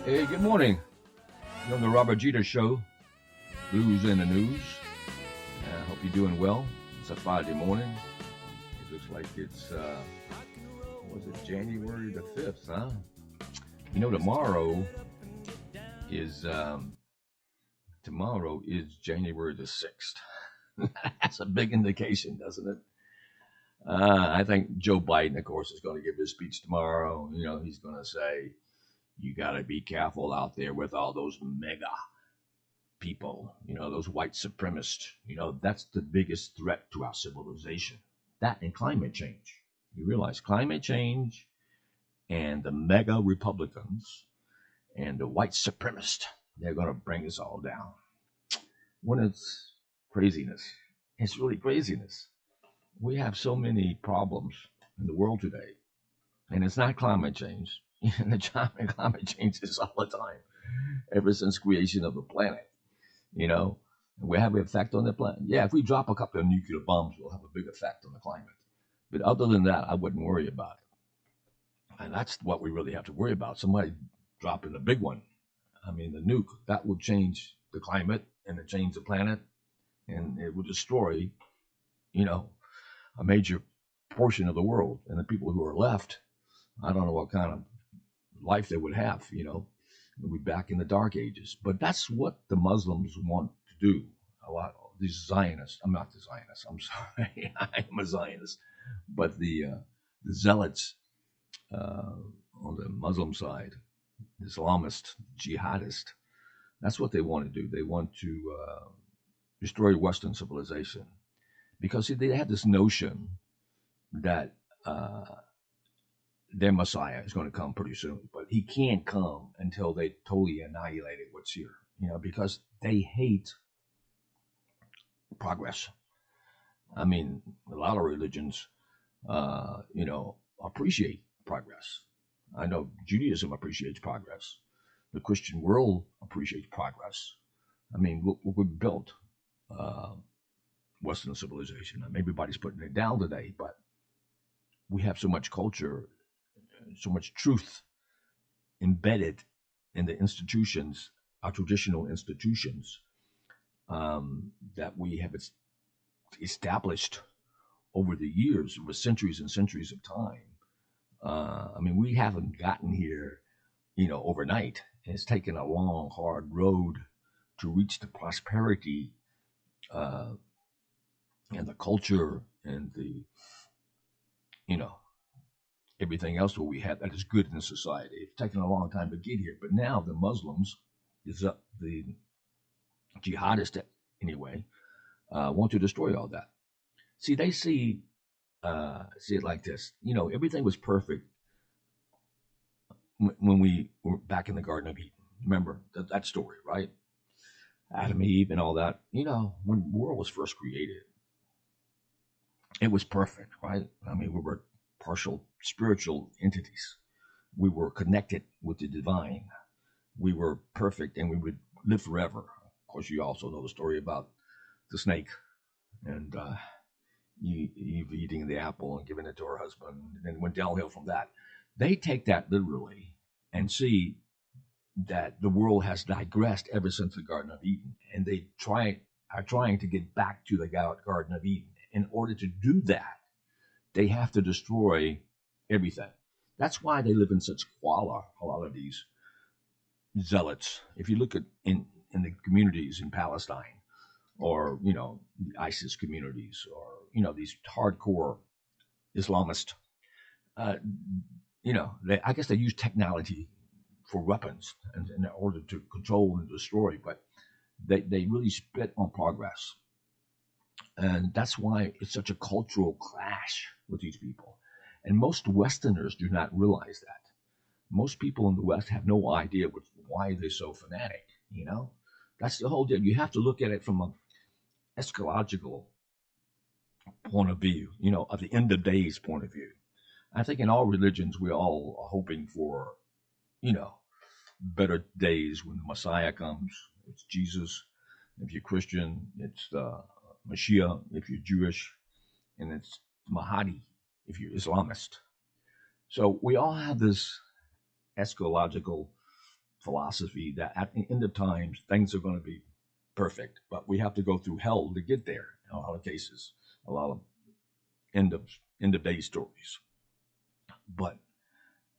Hey, good morning. You're on the Robert Jeter Show, Blues in the News. I hope you're doing well. It's a Friday morning. It looks like it's, January the 5th, huh? You know, is tomorrow is January the 6th. That's a big indication, doesn't it? I think Joe Biden, of course, is going to give his speech tomorrow. You know, he's going to say, you got to be careful out there with all those mega people, those white supremacists. That's the biggest threat to our civilization. That and climate change. You realize climate change and the mega Republicans and the white supremacists, they're going to bring us all down. When it's craziness, it's really craziness. We have so many problems in the world today, and it's not climate change. And the climate changes all the time, ever since creation of the planet. We have an effect on the planet. Yeah, if we drop a couple of nuclear bombs, we'll have a big effect on the climate. But other than that, I wouldn't worry about it. And that's what we really have to worry about. Somebody dropping a big one. I mean, the nuke, that would change the climate and it change the planet. And it would destroy, a major portion of the world. And the people who are left, I don't know what kind of life they would have, we'll be back in the dark ages. But that's what the Muslims want to do. A lot of these Zionists, I'm not the Zionist, I'm sorry, I'm a Zionist, but the zealots on the Muslim side, Islamist, jihadist, that's what they want to do. They want to destroy Western civilization. Because see, they have this notion that their Messiah is going to come pretty soon, but he can't come until they totally annihilated what's here, because they hate progress. I mean, a lot of religions, appreciate progress. I know Judaism appreciates progress. The Christian world appreciates progress. I mean, we built Western civilization. Everybody's putting it down today, but we have so much culture, so much truth embedded in the institutions, our traditional institutions, that we have established over the years, over centuries and centuries of time. We haven't gotten here, overnight. It's taken a long, hard road to reach the prosperity and the culture and the, everything else what we have that is good in society. It's taken a long time to get here, but now the Muslims, the jihadists anyway, want to destroy all that. See, they see it like this. Everything was perfect when we were back in the Garden of Eden. Remember that story, right? Adam, Eve, and all that. When the world was first created, it was perfect, right? We were partial spiritual entities. We were connected with the divine. We were perfect and we would live forever. Of course, you also know the story about the snake and Eve eating the apple and giving it to her husband, and then went downhill from that. They take that literally and see that the world has digressed ever since the Garden of Eden, and they are trying to get back to the Garden of Eden. In order to do that, they have to destroy everything. That's why they live in such squalor, a lot of these zealots. If you look at in the communities in Palestine, or the ISIS communities, or these hardcore Islamists, I guess they use technology for weapons and in order to control and destroy, but they really spit on progress. And that's why it's such a cultural clash with these people. And most Westerners do not realize that. Most people in the West have no idea why they're so fanatic, That's the whole deal. You have to look at it from an eschatological point of view, of the end of days point of view. I think in all religions, we all are hoping for, better days when the Messiah comes. It's Jesus. If you're Christian, it's the Mashiach if you're Jewish, and it's Mahdi if you're Islamist. So we all have this eschatological philosophy that at the end of times things are going to be perfect, but we have to go through hell to get there. In a lot of cases, a lot of end of end of day stories. But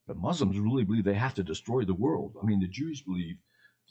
the Muslims really believe they have to destroy the world. I mean, the Jews believe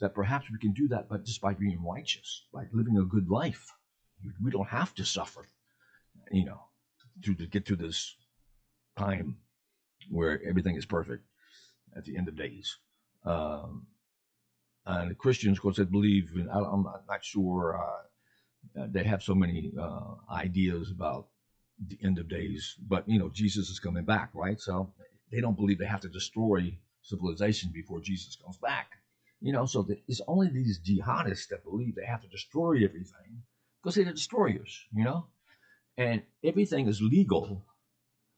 that perhaps we can do that, but just by being righteous, by living a good life. We don't have to suffer, you know, to get to this time where everything is perfect at the end of days. Um, and the Christians, of course, they believe, in, I'm not sure, they have so many ideas about the end of days, but, Jesus is coming back, right? So they don't believe they have to destroy civilization before Jesus comes back. So it's only these jihadists that believe they have to destroy everything because they're the destroyers. And everything is legal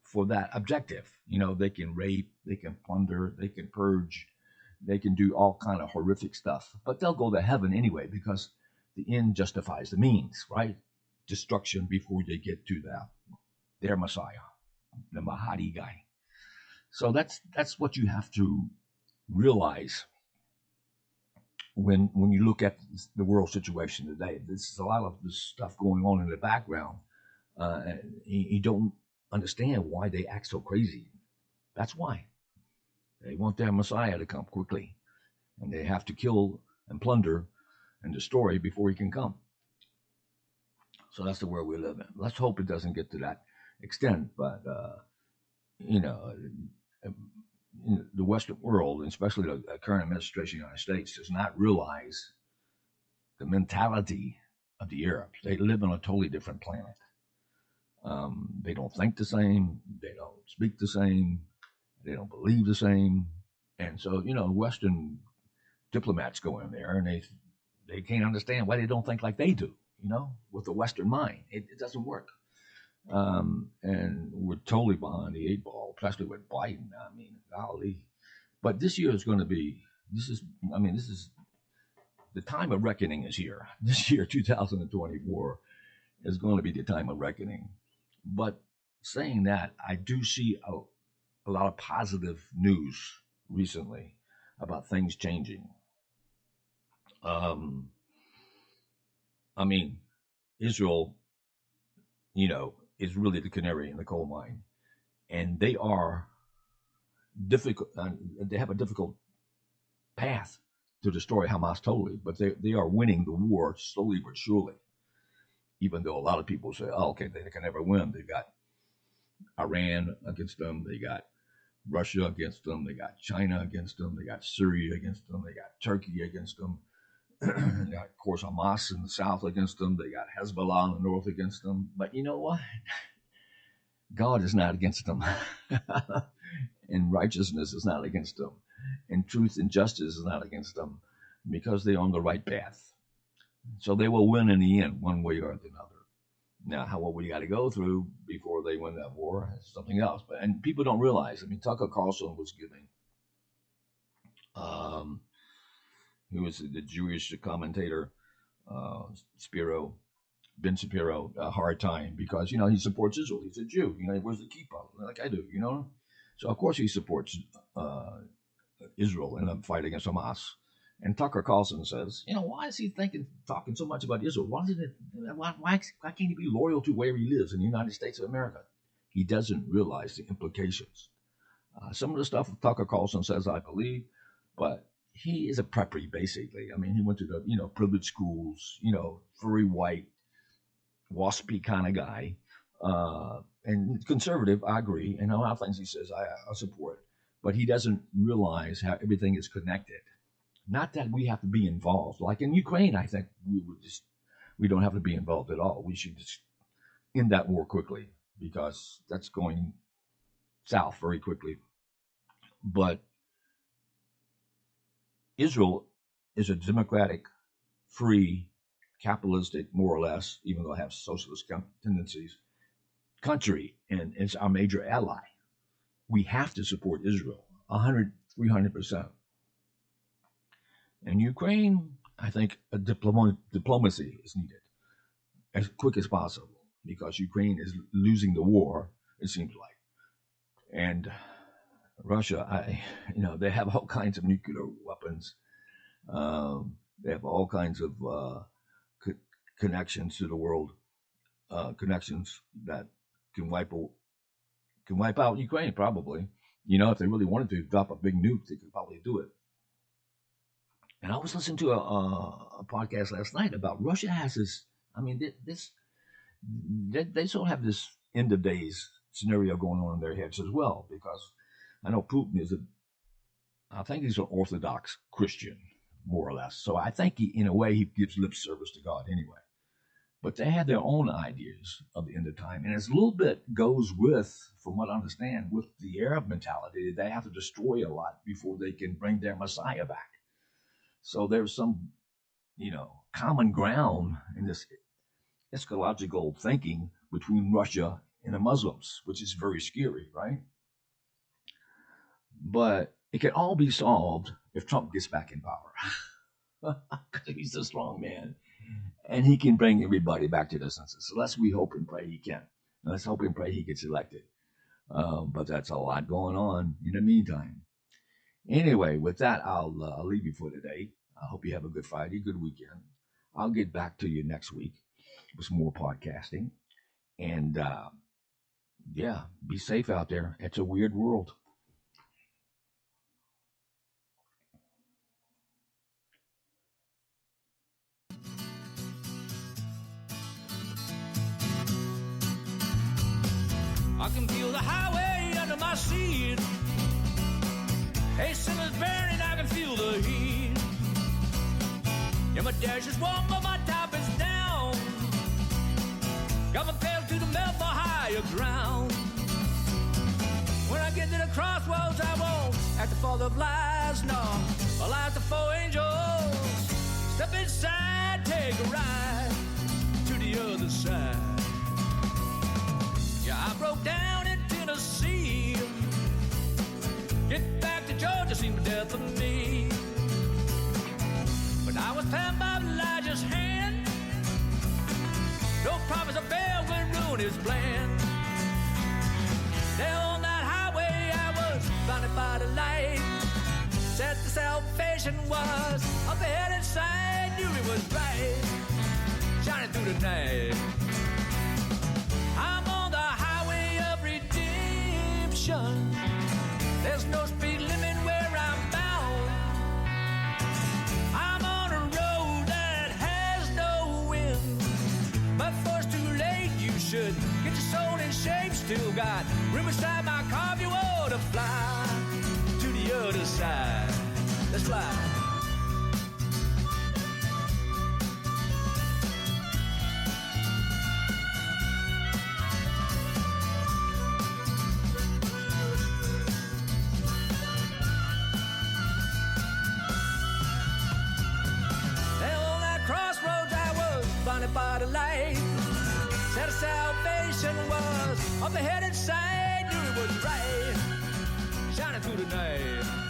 for that objective. They can rape, they can plunder, they can purge, they can do all kind of horrific stuff, but they'll go to heaven anyway because the end justifies the means, right? Destruction before they get to their Messiah, the Mahdi guy. So that's what you have to realize when you look at the world situation today. There's a lot of this stuff going on in the background. You don't understand why they act so crazy. That's why. They want their Messiah to come quickly, and they have to kill and plunder and destroy before he can come. So that's the world we live in. Let's hope it doesn't get to that extent, but the Western world, especially the current administration of the United States, does not realize the mentality of the Arabs. They live on a totally different planet. They don't think the same. They don't speak the same. They don't believe the same. And so, Western diplomats go in there and they can't understand why they don't think like they do, with the Western mind. It doesn't work. And we're totally behind the eight ball, especially with Biden. I mean, golly. But this year is going to be, this is the time of reckoning is here. This year, 2024, is going to be the time of reckoning. But saying that, I do see a lot of positive news recently about things changing. Israel, is really the canary in the coal mine, and they are difficult. They have a difficult path to destroy Hamas totally, but they are winning the war slowly but surely. Even though a lot of people say, "Oh, okay, they can never win." They got Iran against them, they got Russia against them, they got China against them, they got Syria against them, they got Turkey against them. They got, of course, Hamas in the south against them. They got Hezbollah in the north against them. But you know what? God is not against them. And righteousness is not against them. And truth and justice is not against them because they're on the right path. So they will win in the end, one way or another. Now, what we got to go through before they win that war is something else. And people don't realize. Tucker Carlson was giving he was the Jewish commentator, Ben Shapiro, a hard time because, he supports Israel. He's a Jew. He wears the kippah like I do, So, of course, he supports Israel in a fight against Hamas. And Tucker Carlson says, why is he talking so much about Israel? Why can't he be loyal to where he lives in the United States of America? He doesn't realize the implications. Some of the stuff Tucker Carlson says, I believe, but he is a preppy, basically. He went to the, privileged schools, very white, waspy kind of guy. And conservative, I agree. And a lot of things he says, I support. But he doesn't realize how everything is connected. Not that we have to be involved. Like in Ukraine, I think we don't have to be involved at all. We should just end that war quickly because that's going south very quickly. But Israel is a democratic, free, capitalistic, more or less, even though it has socialist tendencies, country, and it's our major ally. We have to support Israel 300%. In Ukraine, I think a diplomacy is needed as quick as possible because Ukraine is losing the war, it seems like. And Russia, they have all kinds of nuclear weapons. They have all kinds of connections to the world, connections that can wipe out Ukraine. Probably, if they really wanted to drop a big nuke, they could probably do it. And I was listening to a podcast last night about Russia has this. I mean, they sort of have this end of days scenario going on in their heads as well, because I know Putin I think he's an Orthodox Christian, more or less. So I think in a way, he gives lip service to God anyway. But they have their own ideas of the end of time. And it's a little bit goes with, from what I understand, with the Arab mentality, that they have to destroy a lot before they can bring their Messiah back. So there's some, common ground in this eschatological thinking between Russia and the Muslims, which is very scary, right? But it can all be solved if Trump gets back in power. He's a strong man. And he can bring everybody back to their senses. So we hope and pray he can. And let's hope and pray he gets elected. But that's a lot going on in the meantime. Anyway, with that, I'll leave you for today. I hope you have a good Friday, good weekend. I'll get back to you next week with some more podcasting. And be safe out there. It's a weird world. I can feel the highway under my seat. Hey, summer's burning, I can feel the heat. Yeah, my dash is warm, but my top is down. Got my pedal to the metal for higher ground. When I get to the crossroads, I won't act full of lies, no. I'll ask the four angels, step inside, take a ride to the other side. Yeah, I broke down in Tennessee. Get back to Georgia seemed death for me. But I was found by Elijah's hand. No promise of Baal would ruin his plan. There on that highway I was blinded by the light. Said the salvation was up ahead inside. Knew it was right, shining through the night. I'm on the highway of redemption. There's no speed limit where I'm bound. I'm on a road that has no wind. But before it's too late, you should get your soul in shape. Still got room inside my car if you want to fly to the other side. Let's fly. By the light, said salvation was up ahead inside, knew it was right, shining through the night.